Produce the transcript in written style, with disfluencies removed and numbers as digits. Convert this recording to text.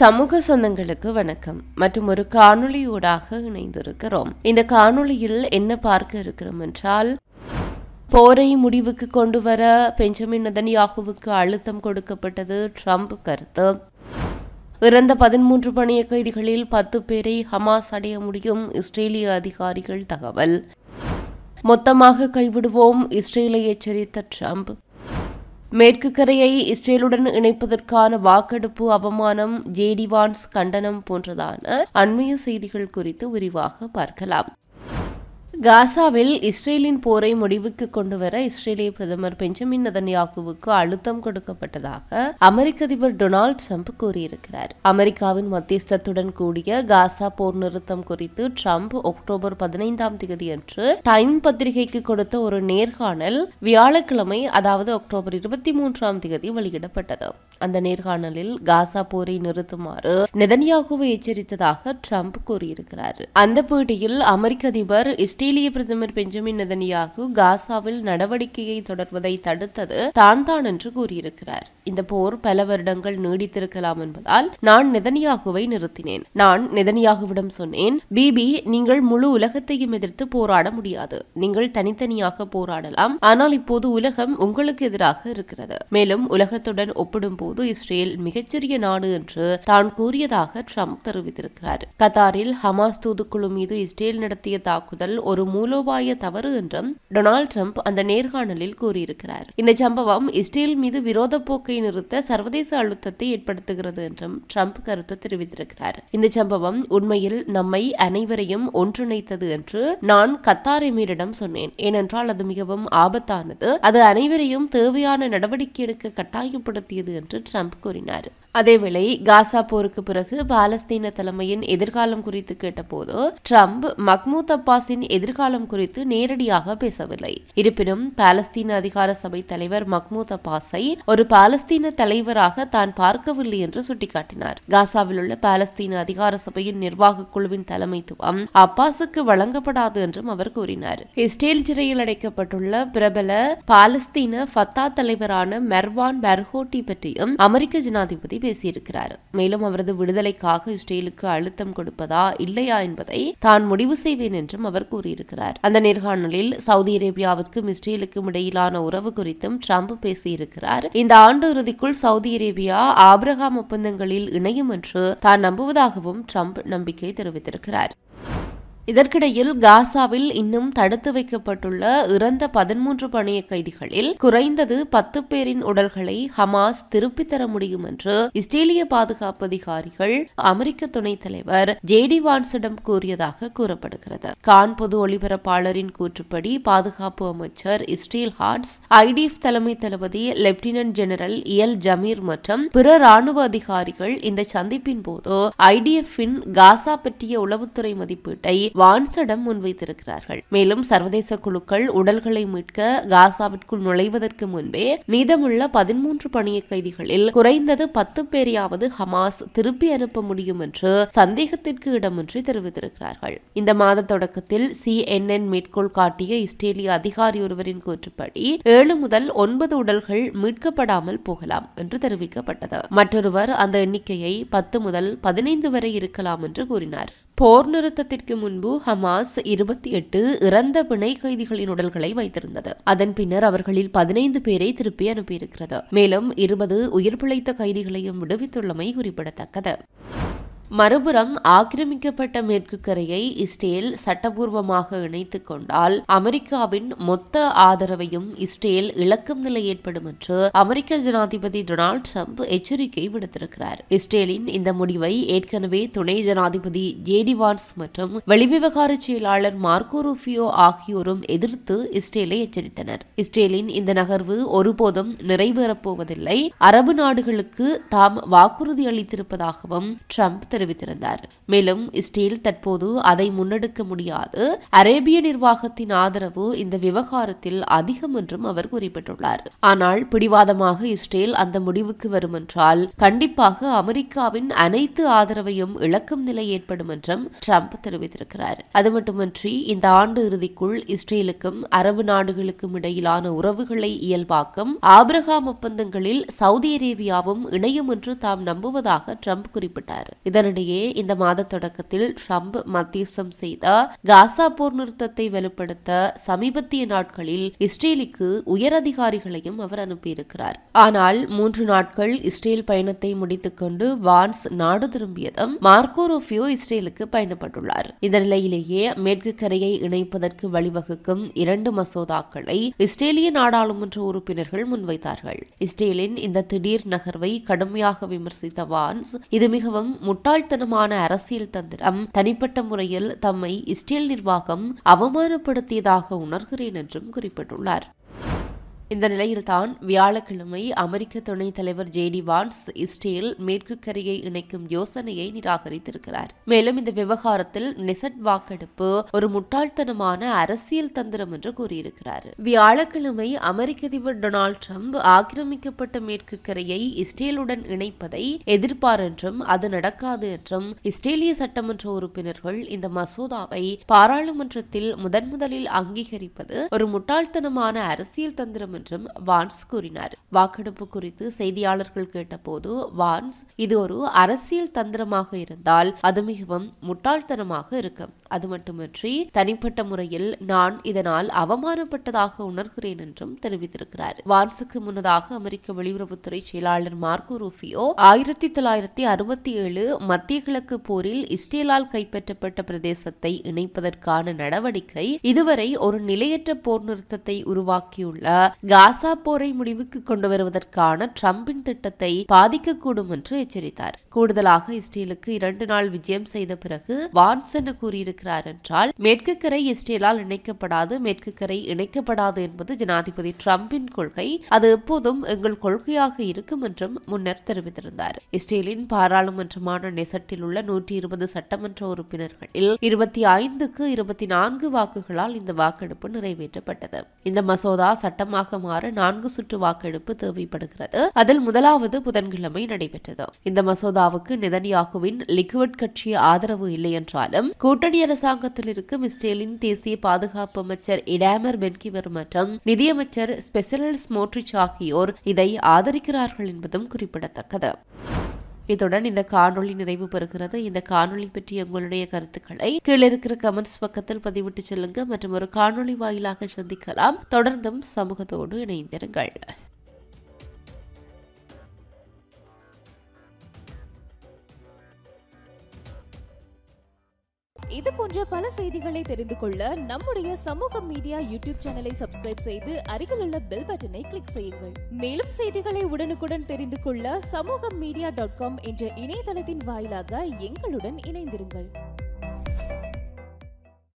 சமூக சொந்தங்களுக்கு வணக்கம் மற்றும் ஒரு காணொளியூடாக இணைந்திருக்கிறோம். இந்த காணொளியில் என்ன பார்க்க இருக்கிறோம் என்றால், போரை முடிவுக்கு கொண்டு வர பெஞ்சமின் நெதன்யாகுவுக்கு அழுத்தம் கொடுக்கப்பட்டது ட்ரம்ப் கருத்து. இறந்த 13 பணிய கைதிகளில் 10 பேரை ஹமாஸ் அடைய முடியும் இஸ்ரேலிய அதிகாரிகள் தகவல். மொத்தமாக கைவிடுவோம் இஸ்ரேலை எச்சரித்த ட்ரம்ப். மேற்கு கரையை இஸ்ரேலுடன் இணைப்பதற்கான வாக்கெடுப்பு அவமானம், ஜேடி வான்ஸ் கண்டனம் போன்றதான அண்மைய செய்திகள் குறித்து விரிவாக பார்க்கலாம். காசாவில் இஸ்ரேலின் போரை முடிவுக்கு கொண்டுவர இஸ்ரேலிய பிரதமர் பெஞ்சமின் நெதன்யாகுவுக்கு அழுத்தம் கொடுக்கப்பட்டதாக அமெரிக்க அதிபர் டொனால்ட் ட்ரம்ப் கூறியிருக்கிறார். அமெரிக்காவின் மத்தியஸ்தத்துடன் கூடிய காசா போர் நிறுத்தம் குறித்து ட்ரம்ப் அக்டோபர் 15ஆம் தேதியன்று டைம் பத்திரிகைக்கு கொடுத்த ஒரு நேர்காணல் வியாழக்கிழமை, அதாவது அக்டோபர் 23ஆம் தேதி வெளியிடப்பட்டது. அந்த நேர்காணலில் காசா போரை நிறுத்துமாறு நெதன்யாகுவை எச்சரித்ததாக ட்ரம்ப் கூறியிருக்கிறார். அந்த பேட்டியில் அமெரிக்க அதிபர் இஸ்ரேலிய பிரதமர் பெஞ்சமின் நெதன்யாகு காசாவில் நடவடிக்கையை தொடர்வதை தடுத்தது தான் என்று கூறியிருக்கிறார். இந்த போர் பல வருடங்கள் நீடித்திருக்கலாம் என்பதால் நான் நெதன்யாகுவை நிறுத்தினேன். நான் நெதன்யாகுவிடம் சொன்னேன், பிபி, நீங்கள் முழு உலகத்தையும் எதிர்த்து போராட முடியாது. நீங்கள் தனித்தனியாக போராடலாம். ஆனால் இப்போது உலகம் உங்களுக்கு எதிராக இருக்கிறது. மேலும் உலகத்துடன் ஒப்பிடும்போது இஸ்ரேல் மிகச்சிறிய நாடு என்று தான் கூறியதாக ட்ரம்ப் தெரிவித்திருக்கிறார். கத்தாரில் ஹமாஸ் தூதுக்குழு மீது இஸ்ரேல் நடத்திய தாக்குதல் ஒரு மூலோபாய தவறு என்றும் டொனால்ட் ட்ரம்ப் அந்த நேர்காணலில் கூறியிருக்கிறார். இந்த சம்பவம் இஸ்ரேல் மீது விரோத போக்கை நிறுத்த சர்வதேச அழுத்தத்தை ஏற்படுத்துகிறது என்றும் ட்ரம்ப் கருத்து தெரிவித்திருக்கிறார். இந்த சம்பவம் உண்மையில் நம்மை அனைவரையும் ஒன்றிணைத்தது என்று நான் கத்தார் எமீரிடம் சொன்னேன். ஏனென்றால் அது மிகவும் ஆபத்தானது. அது அனைவரையும் தேவையான நடவடிக்கை எடுக்க கட்டாயப்படுத்தியது என்று ட்ரம்ப் கூறினார். அதேவேளை காசா போருக்கு பிறகு பாலஸ்தீன தலைமையின் எதிர்காலம் குறித்து கேட்டபோது ட்ரம்ப் மஹ்மூத் அப்பாஸின் எதிர்காலம் குறித்து நேரடியாக பேசவில்லை. இருப்பினும் பாலஸ்தீன அதிகார சபை தலைவர் மஹ்மூத் அப்பாஸை ஒரு பாலஸ்தீன தலைவராக தான் பார்க்கவில்லை என்று சுட்டிக்காட்டினார். காசாவில் உள்ள பாலஸ்தீன அதிகார சபையின் நிர்வாக குழுவின் தலைமைத்துவம் அப்பாஸுக்கு வழங்கப்படாது என்றும் அவர் கூறினார். இஸ்ரேல் சிறையில் அடைக்கப்பட்டுள்ள பிரபல பாலஸ்தீன ஃபத்தா தலைவரான மெர்வான் பர்ஹோட்டி பற்றியும் அமெரிக்க ஜனாதிபதி பேசியிருக்கிறார். மேலும் அவரது விடுதலைக்காக இஸ்ரேலுக்கு அழுத்தம் கொடுப்பதா இல்லையா என்பதை தான் முடிவு செய்வேன் என்றும் அவர் கூறியிருக்கிறார். அந்த நேர்காணலில் சவுதி அரேபியாவிற்கும் இஸ்ரேலுக்கும் இடையிலான உறவு குறித்தும் ட்ரம்ப் பேசியிருக்கிறார். இந்த ஆண்டு இறுதிக்குள் சவுதி அரேபியா ஆபிரகாம் ஒப்பந்தங்களில் இணையும் என்று தான் நம்புவதாகவும் ட்ரம்ப் நம்பிக்கை தெரிவித்திருக்கிறார். இதற்கிடையில் காசாவில் இன்னும் தடுத்து வைக்கப்பட்டுள்ள இறந்த 13 பணிய கைதிகளில் குறைந்தது 10 பேரின் உடல்களை ஹமாஸ் திருப்பித் தர முடியும் என்று இஸ்ரேலிய பாதுகாப்பு அதிகாரிகள் அமெரிக்க துணைத் தலைவர் ஜேடி வான்ஸிடம் கூறியதாக கூறப்படுகிறது. கான் பொது ஒளிபரப்பாளரின் கூற்றுப்படி பாதுகாப்பு அமைச்சர் இஸ்ரேல் ஹாட்ஸ், ஐடிஎஃப் தலைமை தளபதி லெப்டினன்ட் ஜெனரல் எல் ஜமீர் மற்றும் பிற ராணுவ அதிகாரிகள் இந்த சந்திப்பின் போது ஐடிஎஃப்பின் காசா பற்றிய உளவுத்துறை மதிப்பீட்டை வான்ஸிடம் முன்வைத்திருக்கிறார்கள். மேலும் சர்வதேச குழுக்கள் உடல்களை மீட்க காசாவிற்குள் நுழைவதற்கு முன்பே மீதமுள்ள 13 பணிய கைதிகளில் குறைந்தது 10 பேரையாவது ஹமாஸ் திருப்பி அனுப்ப முடியும் என்று சந்தேகத்திற்கு இடமின்றி தெரிவித்திருக்கிறார்கள். இந்த மாத தொடக்கத்தில் CNN மேற்கோள் காட்டிய இஸ்ரேலிய அதிகாரி ஒருவரின் கூற்றுப்படி 7 முதல் 9 உடல்கள் மீட்கப்படாமல் போகலாம் என்று தெரிவிக்கப்பட்டது. மற்றொருவர் அந்த எண்ணிக்கையை 10 முதல் 15 வரை இருக்கலாம் என்று கூறினார். போர் நிறுத்தத்திற்கு முன்பு ஹமாஸ் 28 இறந்த பிணை கைதிகளின் உடல்களை வைத்திருந்தது. அதன் பின்னர் அவர்களில் 15 பேரை திருப்பி அனுப்பியிருக்கிறது. மேலும் 20 உயிர் பிழைத்த கைதிகளையும் விடுவித்துள்ளமை குறிப்பிடத்தக்கது. மறுபுறம் ஆக்கிரமிக்கப்பட்ட மேற்கு கரையை இஸ்ரேல் சட்டபூர்வமாக இணைத்துக் கொண்டால் அமெரிக்காவின் மொத்த ஆதரவையும் இஸ்ரேல் இழக்கும் நிலை ஏற்படும் என்று அமெரிக்க ஜனாதிபதி டொனால்ட் ட்ரம்ப் எச்சரிக்கை விடுத்திருக்கிறார். இஸ்ரேலின் இந்த முடிவை ஏற்கனவே துணை ஜனாதிபதி ஜேடி வான்ஸ் மற்றும் வெளிவிவகார செயலாளர் மார்க்கோ ரூபியோ ஆகியோரும் எதிர்த்து இஸ்ரேலை எச்சரித்தனர். இஸ்ரேலின் இந்த நகர்வு ஒருபோதும் நிறைவேறப் போவதில்லை. அரபு நாடுகளுக்கு தாம் வாக்குறுதி அளித்திருப்பதாகவும் ட்ரம்ப் தெரிவித்திருந்தார். மேலும் இஸ்ரேல் தற்போது அதை முன்னெடுக்க முடியாது, அரேபிய நிர்வாகத்தின் ஆதரவு இந்த விவகாரத்தில் அதிகம் என்றும் அவர் குறிப்பிட்டுள்ளார். ஆனால் பிடிவாதமாக இஸ்ரேல் அந்த முடிவுக்கு வரும் என்றால் கண்டிப்பாக அமெரிக்காவின் அனைத்து ஆதரவையும் இழக்கும் நிலை ஏற்படும் என்றும் ட்ரம்ப் தெரிவித்திருக்கிறார். அது மட்டுமின்றி இந்த ஆண்டு இறுதிக்குள் இஸ்ரேலுக்கும் அரபு நாடுகளுக்கும் இடையிலான உறவுகளை இயல்பாக்கும் ஆபிரகாம் ஒப்பந்தங்களில் சவுதி அரேபியாவும் இணையும் என்று தாம் நம்புவதாக ட்ரம்ப் குறிப்பிட்டார். இதனிடையே இந்த மாத தொடக்கத்தில் ட்ரம்ப் மத்தியஸ்தம் செய்த காசா போர் நிறுத்தத்தை வலுப்படுத்த சமீபத்திய நாட்களில் இஸ்ரேலுக்கு உயரதிகாரிகளையும் அவர் அனுப்பியிருக்கிறார். ஆனால் 3 நாட்கள் இஸ்ரேல் பயணத்தை முடித்துக் கொண்டு வான்ஸ் நாடு திரும்பியதும் மார்க்கோ ரூபியோ இஸ்ரேலுக்கு பயணப்பட்டுள்ளார். இந்த நிலையிலேயே மேற்கு கரையை இணைப்பதற்கு வழிவகுக்கும் 2 மசோதாக்களை இஸ்ரேலிய நாடாளுமன்ற உறுப்பினர்கள் முன்வைத்தார்கள். இஸ்ரேலின் இந்த திடீர் நகர்வை கடுமையாக விமர்சித்த வான்ஸ், இது மிகவும் முட்டாள்தனமான அரசியல் தந்திரம், தனிப்பட்ட முறையில் தம்மை இஸ்ரேல் நிர்வாகம் அவமானப்படுத்தியதாக உணர்கிறேன் என்றும் குறிப்பிட்டுள்ளார். இந்த நிலையில்தான் வியாழக்கிழமை அமெரிக்க துணைத் தலைவர் ஜேடி வான்ஸ் இஸ்ரேல் மேற்கு கரையை இணைக்கும் யோசனையை நிராகரித்திருக்கிறார். மேலும் இந்த விவகாரத்தில் நெசட் வாக்கெடுப்பு ஒரு முட்டாள்தனமான அரசியல் தந்திரம் என்று கூறியிருக்கிறார். வியாழக்கிழமை அமெரிக்க அதிபர் டொனால்ட் ட்ரம்ப் ஆக்கிரமிக்கப்பட்ட மேற்கு கரையை இஸ்ரேலுடன் இணைப்பதை எதிர்ப்பார் என்றும் அது நடக்காது என்றும் இஸ்ரேலிய சட்டமன்ற உறுப்பினர்கள் இந்த மசோதாவை பாராளுமன்றத்தில் முதன்முதலில் அங்கீகரிப்பது ஒரு முட்டாள்தனமான அரசியல் தந்திரம் என்றும் வான்ஸ் கூறினார். வாக்கெடுப்பு குறித்து செய்தியாளர்கள் கேட்டபோது வான்ஸ், இது ஒரு அரசியல் தந்திரமாக இருந்தால் அது மிகவும் முட்டாள்தனமாக இருக்கும். அது மட்டுமின்றி தனிப்பட்ட முறையில் நான் இதனால் அவமானப்பட்டதாக உணர்கிறேன் என்றும் தெரிவித்திருக்கிறார். வான்ஸுக்கு முன்னதாக அமெரிக்க வெளியுறவுத்துறை செயலாளர் மார்க்கோ ரூபியோ 1967 மத்திய கிழக்கு போரில் இஸ்ரேலால் கைப்பற்றப்பட்ட பிரதேசத்தை இணைப்பதற்கான நடவடிக்கை இதுவரை ஒரு நிலையற்ற போர் நிறுத்தத்தை உருவாக்கியுள்ள காசா போரை முடிவுக்கு கொண்டு வருவதற்கான ட்ரம்பின் திட்டத்தை பாதிக்கக்கூடும் என்று எச்சரித்தார். கூடுதலாக இஸ்ரேலுக்கு 2 நாள் விஜயம் செய்த பிறகு வான்ஸ் என்ன கூறியிருக்கிறார் என்றால், மேற்கு கரை இஸ்ரேலால் இணைக்கப்படாது, மேற்கு கரை இணைக்கப்படாது என்பது ஜனாதிபதி ட்ரம்பின் கொள்கை, அது எப்போதும் எங்கள் கொள்கையாக இருக்கும் என்றும் முன்னர் தெரிவித்திருந்தார். இஸ்ரேலின் பாராளுமன்றமான நெசட்டில் உள்ள 120 சட்டமன்ற உறுப்பினர்களில் 25க்கு 24 வாக்குகளால் இந்த வாக்கெடுப்பு நிறைவேற்றப்பட்டது. இந்த மசோதா சட்டமாக மாற 4 சுற்று வாக்கெடுப்பு தேவைப்படுகிறது. அதில் முதலாவது புதன்கிழமை நடைபெற்றது. இந்த மசோதாவுக்கு நெதன்யாகுவின் லிக்குவிட் கட்சி ஆதரவு இல்லை என்றாலும் கூட்டணி அரசாங்கத்தில் இருக்கும் இஸ்ரேலின் தேசிய பாதுகாப்பு அமைச்சர் இடாமர் பென்கிவர் மற்றும் நிதியமைச்சர் ஸ்பெசல் ஸ்மோட்ரிச் ஆகியோர் இதை ஆதரிக்கிறார்கள் என்பதும் குறிப்பிடத்தக்கது. இத்துடன் இந்த காணொளி நிறைவு பெறுகிறது. இந்த காணொளி பற்றி உங்களுடைய கருத்துக்களை கீழே இருக்கிற கமெண்ட்ஸ் பக்கத்தில் பதிவிட்டு செல்லுங்க. மற்றும் ஒரு காணொளி வாயிலாக சந்திக்கலாம். தொடர்ந்தும் சமூகத்தோடு இணைந்திருங்கள். இது போன்ற பல செய்திகளை தெரிந்து கொள்ள நம்முடைய சமூக மீடியா யூடியூப் சேனலை சப்ஸ்கிரைப் செய்து அருகில் உள்ள பெல் பட்டனை கிளிக் செய்யுங்கள். மேலும் செய்திகளை உடனுக்குடன் தெரிந்து கொள்ள samoogamedia.com என்ற இணையதளத்தின் வாயிலாக எங்களுடன் இணைந்திருங்கள்.